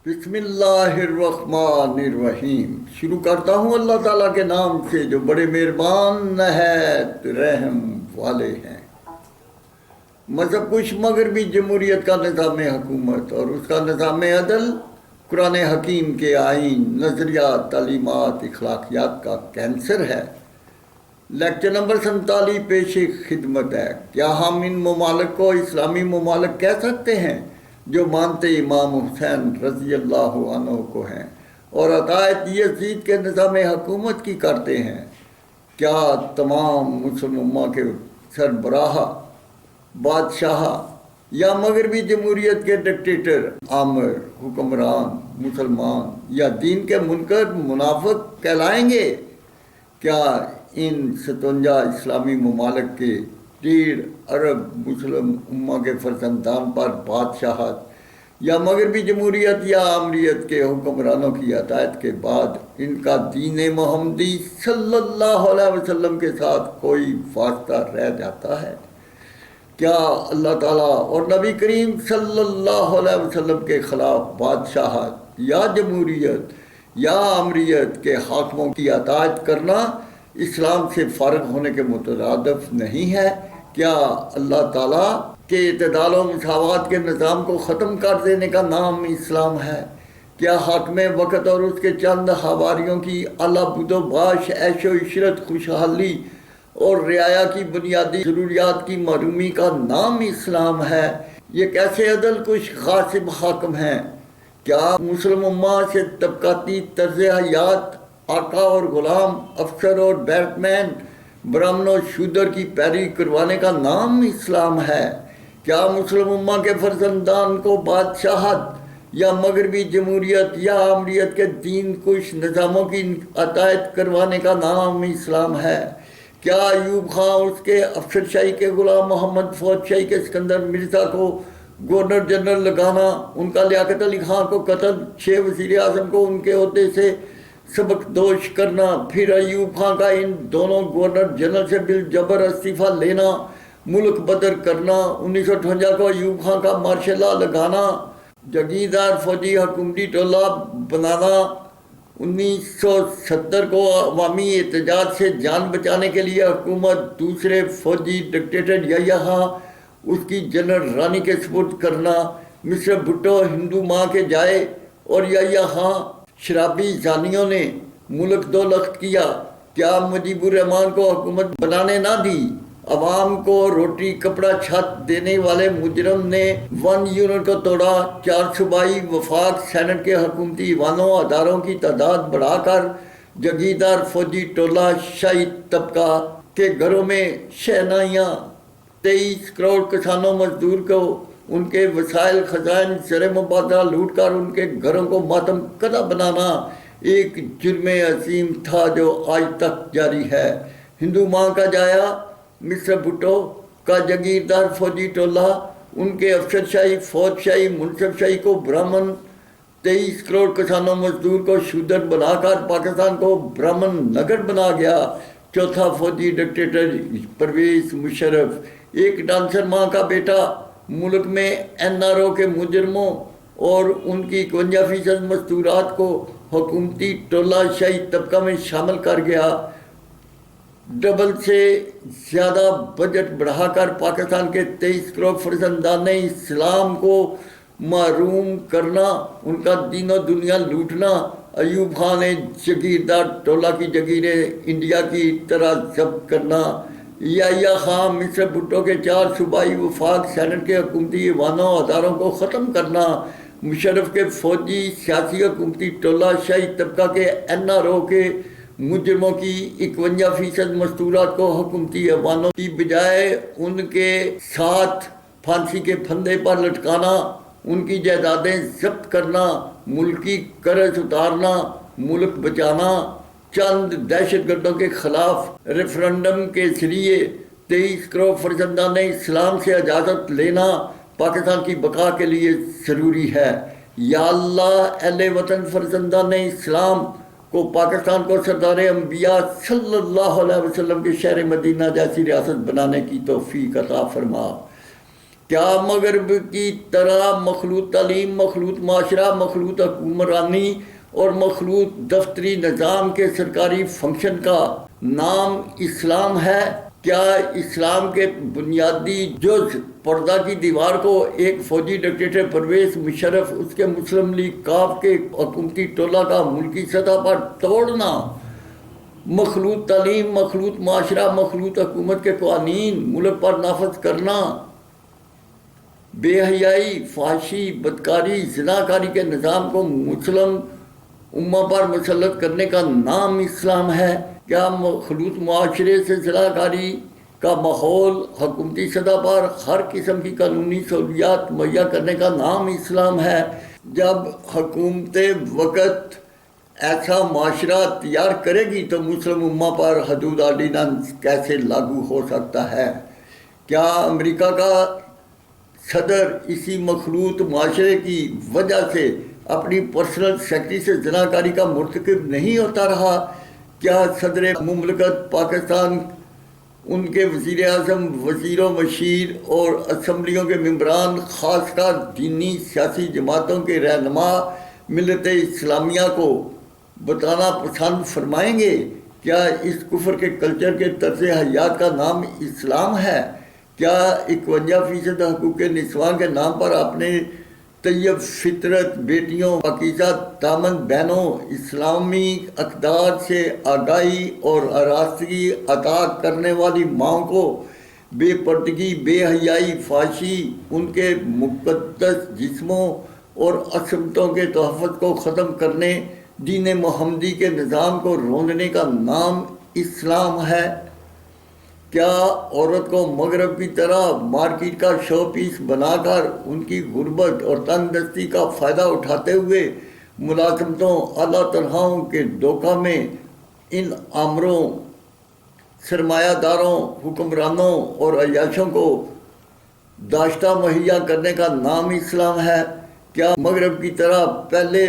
بسم اللہ الرحمن الرحیم۔ شروع کرتا ہوں اللہ تعالیٰ کے نام سے جو بڑے مہربان نہایت رحم والے ہیں۔ مذہب کش مغربی جمہوریت کا نظام حکومت اور اس کا نظام عدل قرآن حکیم کے آئین، نظریات، تعلیمات، اخلاقیات کا کینسر ہے۔ لیکچر نمبر 47 پیش خدمت ہے۔ کیا ہم ان ممالک کو اسلامی ممالک کہہ سکتے ہیں جو مانتے امام حسین رضی اللہ عنہ کو ہیں اور عقائد یزید کے نظام حکومت کی کرتے ہیں؟ کیا تمام مسلم امہ کے سربراہ، بادشاہ یا مغربی جمہوریت کے ڈکٹیٹر، آمر، حکمران مسلمان یا دین کے منکر منافق کہلائیں گے؟ کیا ان 57 اسلامی ممالک کے 1.5 ارب مسلم امہ کے فرزندان پر بادشاہت یا مغربی جمہوریت یا آمریت کے حکمرانوں کی عطایت کے بعد ان کا دین محمدی صلی اللہ علیہ وسلم کے ساتھ کوئی واسطہ رہ جاتا ہے؟ کیا اللہ تعالیٰ اور نبی کریم صلی اللہ علیہ وسلم کے خلاف بادشاہت یا جمہوریت یا آمریت کے حاکموں کی اطاعت کرنا اسلام سے فارغ ہونے کے مترادف نہیں ہے؟ کیا اللہ تعالیٰ کے اعتدال و مساوات کے نظام کو ختم کر دینے کا نام اسلام ہے؟ کیا حاکم وقت اور اس کے چند حواریوں کی اعلیٰ بود و باش، عیش و عشرت، خوشحالی اور رعایا کی بنیادی ضروریات کی محرومی کا نام اسلام ہے؟ یہ کیسے عدل کش غاصب حاکم ہیں؟ کیا مسلم امہ سے طبقاتی طرز حیات، آقا اور غلام، افسر اور بیٹ مین، برہمن و شودر کی پیروی کروانے کا نام اسلام ہے؟ کیا مسلم امہ کے فرزندان کو بادشاہت یا مغربی جمہوریت یا آمریت کے دین کش نظاموں کی عطایت کروانے کا نام اسلام ہے؟ کیا ایوب خان اس کے افسر شاہی کے غلام محمد فوج شاہی کے سکندر مرزا کو گورنر جنرل لگانا، ان کا لیاقت علی خان کو قتل، 6 وزیر اعظم کو ان کے عہدے سے سبق دوش کرنا، پھر ایوب خان کا ان دونوں گورنر جنرل سے بالجبر استعفیٰ لینا، ملک بدر کرنا، 1958 کو ایوب خان کا مارشل لا لگانا، جگیردار فوجی حکومتی ٹولہ بنانا، 1970 کو عوامی احتجاج سے جان بچانے کے لیے حکومت دوسرے فوجی ڈکٹیٹر یحییٰ خان اس کی جنرل رانی کے سپرد کرنا، مصر بھٹو ہندو ماں کے جائے اور یحییٰ خان شرابی زانیوں نے ملک دو لخت کیا۔ کیا مجیب الرحمان کو حکومت بنانے نہ دی؟ عوام کو روٹی کپڑا چھت دینے والے مجرم نے 1 یونٹ کو توڑا۔ 4 صوبائی وفاق سینٹ کے حکومتی ایوانوں اداروں کی تعداد بڑھا کر جگیردار فوجی ٹولہ شاہی طبقہ کے گھروں میں شہنائیاں، 23 کروڑ کسانوں مزدور کو ان کے وسائل خزائن زر مبادلہ لوٹ کر ان کے گھروں کو ماتم کدہ بنانا ایک جرم عظیم تھا جو آج تک جاری ہے۔ ہندو ماں کا جایا، مصر بھٹو کا جگیردار فوجی ٹولہ ان کے افسر شاہی، فوج شاہی، منصب شاہی کو برہمن، 23 کروڑ کسانوں مزدور کو شودر بنا کر پاکستان کو برہمن نگر بنا گیا۔ چوتھا فوجی ڈکٹیٹر پرویز مشرف، ایک ڈانسر ماں کا بیٹا، ملک میں NRO کے مجرموں اور ان کی 51% مستورات کو حکومتی ٹولہ شاہی طبقہ میں شامل کر گیا۔ ڈبل سے زیادہ بجٹ بڑھا کر پاکستان کے 23 کروڑ فرزندان اسلام کو محروم کرنا، ان کا دین و دنیا لوٹنا، ایوب خان نے جگیردار ٹولہ کی جگیریں انڈیا کی طرح ضبط کرنا، یحییٰ خان مصر بھٹو کے 4 صوبائی وفاق سینٹ کے حکومتی ایوانوں اداروں کو ختم کرنا، مشرف کے فوجی سیاسی حکومتی ٹولہ شاہی طبقہ کے NRO کے مجرموں کی 51% مستورات کو حکومتی ایوانوں کی بجائے ان کے ساتھ پھانسی کے پھندے پر لٹکانا، ان کی جائیدادیں ضبط کرنا، ملکی قرض اتارنا، ملک بچانا، چند دہشت گردوں کے خلاف ریفرنڈم کے ذریعے 23 کروڑ فرزندان اسلام سے اجازت لینا پاکستان کی بقا کے لیے ضروری ہے۔ یا اللہ، اہل وطن فرزندان اسلام کو پاکستان کو سردار انبیاء صلی اللہ علیہ وسلم کے شہر مدینہ جیسی ریاست بنانے کی توفیق عطا فرما۔ کیا مغرب کی طرح مخلوط تعلیم، مخلوط معاشرہ، مخلوط حکمرانی اور مخلوط دفتری نظام کے سرکاری فنکشن کا نام اسلام ہے؟ کیا اسلام کے بنیادی جز پردہ کی دیوار کو ایک فوجی ڈکٹیٹر پرویز مشرف، اس کے مسلم لیگ کاف کے حکومتی ٹولہ کا ملکی سطح پر توڑنا، مخلوط تعلیم، مخلوط معاشرہ، مخلوط حکومت کے قوانین ملک پر نافذ کرنا، بے حیائی، فحاشی، بدکاری، زناکاری کے نظام کو مسلم امہ پر مسلط کرنے کا نام اسلام ہے؟ کیا مخلوط معاشرے سے زناکاری کا ماحول حکومتی سطح پر ہر قسم کی قانونی سہولیات مہیا کرنے کا نام اسلام ہے؟ جب حکومت وقت ایسا معاشرہ تیار کرے گی تو مسلم امہ پر حدود آرڈیننس کیسے لاگو ہو سکتا ہے؟ کیا امریکہ کا صدر اسی مخلوط معاشرے کی وجہ سے اپنی پرسنل سیکرٹری سے زناکاری کا مرتکب نہیں ہوتا رہا؟ کیا صدر مملکت پاکستان، ان کے وزیر اعظم، وزیر و مشیر اور اسمبلیوں کے ممبران، خاص کر دینی سیاسی جماعتوں کے رہنما ملت اسلامیہ کو بتانا پسند فرمائیں گے کیا اس کفر کے کلچر کے طرز حیات کا نام اسلام ہے؟ کیا 51% حقوق نسواں کے نام پر اپنے طیب فطرت بیٹیوں، پاکیزہ دامن بہنوں، اسلامی اقدار سے آگاہی اور آراستگی عطا کرنے والی ماؤں کو بے پردگی، بے حیائی، فحاشی، ان کے مقدس جسموں اور عصمتوں کے تحفظ کو ختم کرنے، دین محمدی کے نظام کو روندنے کا نام اسلام ہے؟ کیا عورت کو مغرب کی طرح مارکیٹ کا شو پیس بنا کر ان کی غربت اور تنگ دستی کا فائدہ اٹھاتے ہوئے ملازمتوں، اعلیٰ تنخواہوں کے دھوکہ میں ان آمروں، سرمایہ داروں، حکمرانوں اور عیاشوں کو داشتہ مہیا کرنے کا نام اسلام ہے؟ کیا مغرب کی طرح پہلے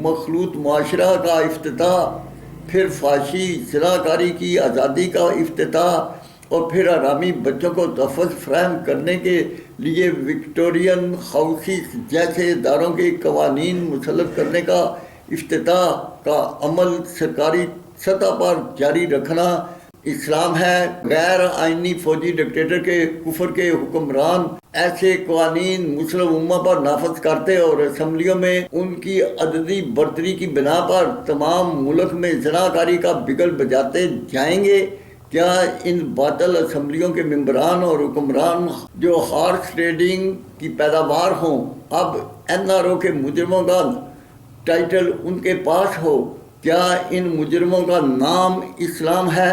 مخلوط معاشرہ کا افتتاح، پھر فحاشی، زناکاری کی آزادی کا افتتاح اور پھر حرامی بچوں کو تحفظ فراہم کرنے کے لیے وکٹورین ہاؤسز جیسے اداروں کے قوانین مسلط کرنے کا افتتاح کا عمل سرکاری سطح پر جاری رکھنا اسلام ہے؟ غیر آئینی فوجی ڈکٹیٹر کے کفر کے حکمران ایسے قوانین مسلم امہ پر نافذ کرتے اور اسمبلیوں میں ان کی عددی برتری کی بنا پر تمام ملک میں زناکاری کا بگل بجاتے جائیں گے؟ کیا ان باطل اسمبلیوں کے ممبران اور حکمران جو ہارس ٹریڈنگ کی پیداوار ہوں، اب NRO کے مجرموں کا ٹائٹل ان کے پاس ہو؟ کیا ان مجرموں کا نام اسلام ہے؟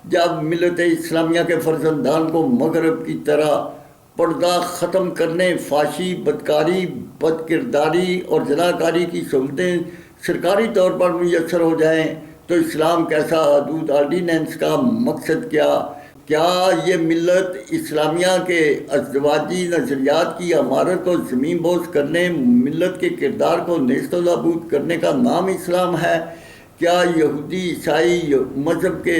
جب ملت اسلامیہ کے فرزندان کو مغرب کی طرح پردہ ختم کرنے، فحاشی، بدکاری، بد کرداری اور زناکاری کی سہولتیں سرکاری طور پر میسر ہو جائیں تو اسلام کیسا؟ حدود آرڈیننس کا مقصد کیا؟ کیا یہ ملت اسلامیہ کے ازدواجی نظریات کی عمارت کو زمین بوس کرنے، ملت کے کردار کو نیست و نابود کرنے کا نام اسلام ہے؟ کیا یہودی عیسائی مذہب کے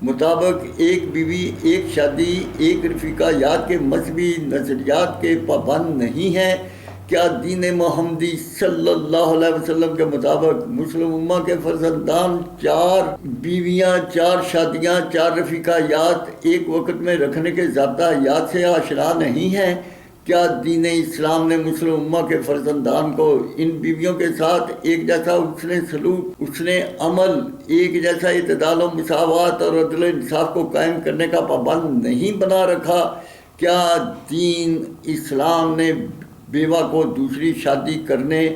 مطابق ایک بیوی، ایک شادی، ایک رفیقہ یاد کے مذہبی نظریات کے پابند نہیں ہیں؟ کیا دین محمدی صلی اللہ علیہ وسلم کے مطابق مسلم امہ کے فرزندان 4 بیویاں، 4 شادیاں، 4 رفیقہ یاد ایک وقت میں رکھنے کے ضابطہ حیات سے آشنا نہیں ہیں؟ کیا دین اسلام نے مسلم امہ کے فرزندان کو ان بیویوں کے ساتھ ایک جیسا حسن سلوک، حسن عمل، ایک جیسا اعتدال و مساوات اور عدل و انصاف کو قائم کرنے کا پابند نہیں بنا رکھا؟ کیا دین اسلام نے بیوہ کو دوسری شادی کرنے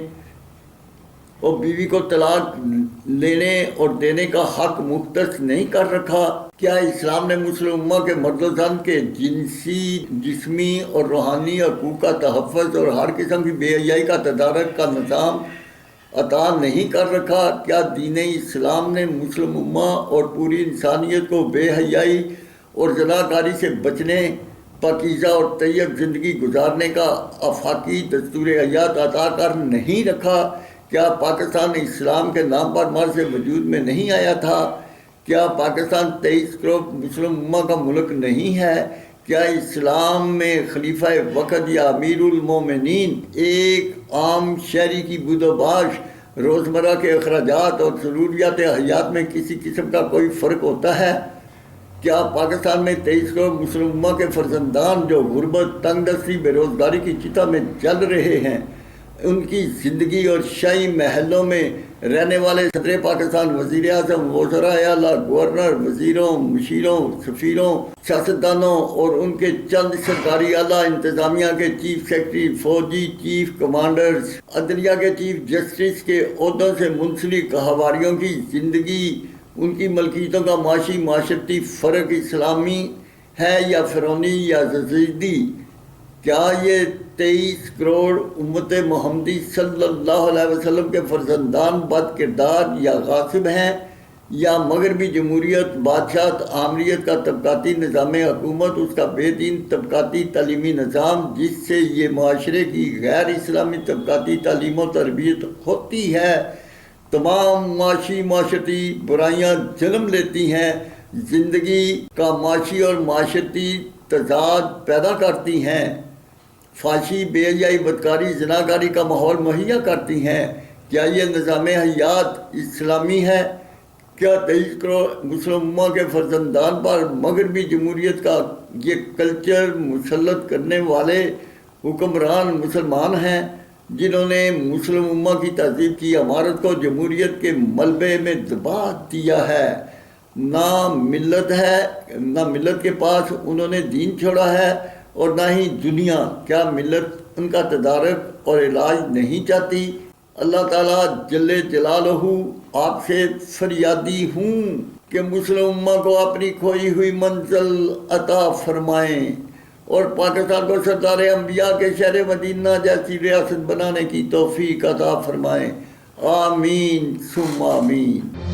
اور بیوی کو طلاق لینے اور دینے کا حق مختص نہیں کر رکھا؟ کیا اسلام نے مسلم امہ کے مرد و زن کے جنسی، جسمی اور روحانی حقوق کا تحفظ اور ہر قسم کی بے حیائی کا تدارک کا نظام عطا نہیں کر رکھا؟ کیا دین اسلام نے مسلم امہ اور پوری انسانیت کو بے حیائی اور زناکاری سے بچنے، پاکیزہ اور طیب زندگی گزارنے کا آفاقی دستور حیات عطا کر نہیں رکھا؟ کیا پاکستان اسلام کے نام پر مرض سے وجود میں نہیں آیا تھا؟ کیا پاکستان 23 کروڑ مسلم امہ کا ملک نہیں ہے؟ کیا اسلام میں خلیفہ وقت یا امیر المومنین ایک عام شہری کی بود و باش، روزمرہ کے اخراجات اور ضروریات حیات میں کسی قسم کا کوئی فرق ہوتا ہے؟ کیا پاکستان میں 23 کروڑ مسلم امہ کے فرزندان جو غربت، تنگ دستی، بے روزگاری کی چتا میں جل رہے ہیں، ان کی زندگی اور شاہی محلوں میں رہنے والے صدر پاکستان، وزیر اعظم، وزراء اعلیٰ، گورنر، وزیروں، مشیروں، سفیروں، سیاستدانوں اور ان کے چند سرکاری اعلیٰ انتظامیہ کے چیف سیکرٹری، فوجی چیف کمانڈرز، عدلیہ کے چیف جسٹس کے عہدوں سے منسلک ہواریوں کی زندگی، ان کی ملکیتوں کا معاشی معاشرتی فرق اسلامی ہے یا فرعونی یا یزیدی؟ کیا یہ 23 کروڑ امت محمدی صلی اللہ علیہ وسلم کے فرزندان بد کردار یا غاصب ہیں، یا مغربی جمہوریت، بادشاہت، آمریت کا طبقاتی نظام حکومت، اس کا بے دین طبقاتی تعلیمی نظام جس سے یہ معاشرے کی غیر اسلامی طبقاتی تعلیم و تربیت ہوتی ہے، تمام معاشی معاشرتی برائیاں جنم لیتی ہیں، زندگی کا معاشی اور معاشرتی تضاد پیدا کرتی ہیں، فحاشی، بے حیائی، بدکاری، زناکاری کا ماحول مہیا کرتی ہیں؟ کیا یہ نظام حیات اسلامی ہے؟ کیا 23 کروڑ مسلم امہ کے فرزندان پر مغربی جمہوریت کا یہ کلچر مسلط کرنے والے حکمران مسلمان ہیں، جنہوں نے مسلم امہ کی تہذیب کی عمارت کو جمہوریت کے ملبے میں دبا دیا ہے؟ نہ ملت کے پاس انہوں نے دین چھوڑا ہے اور نہ ہی دنیا۔ کیا ملت ان کا تدارک اور علاج نہیں چاہتی؟ اللہ تعالیٰ جل جلالہ آپ سے فریادی ہوں کہ مسلم امہ کو اپنی کھوئی ہوئی منزل عطا فرمائیں اور پاکستان کو سردار انبیاء کے شہر مدینہ جیسی ریاست بنانے کی توفیق عطا فرمائیں۔ آمین ثم آمین۔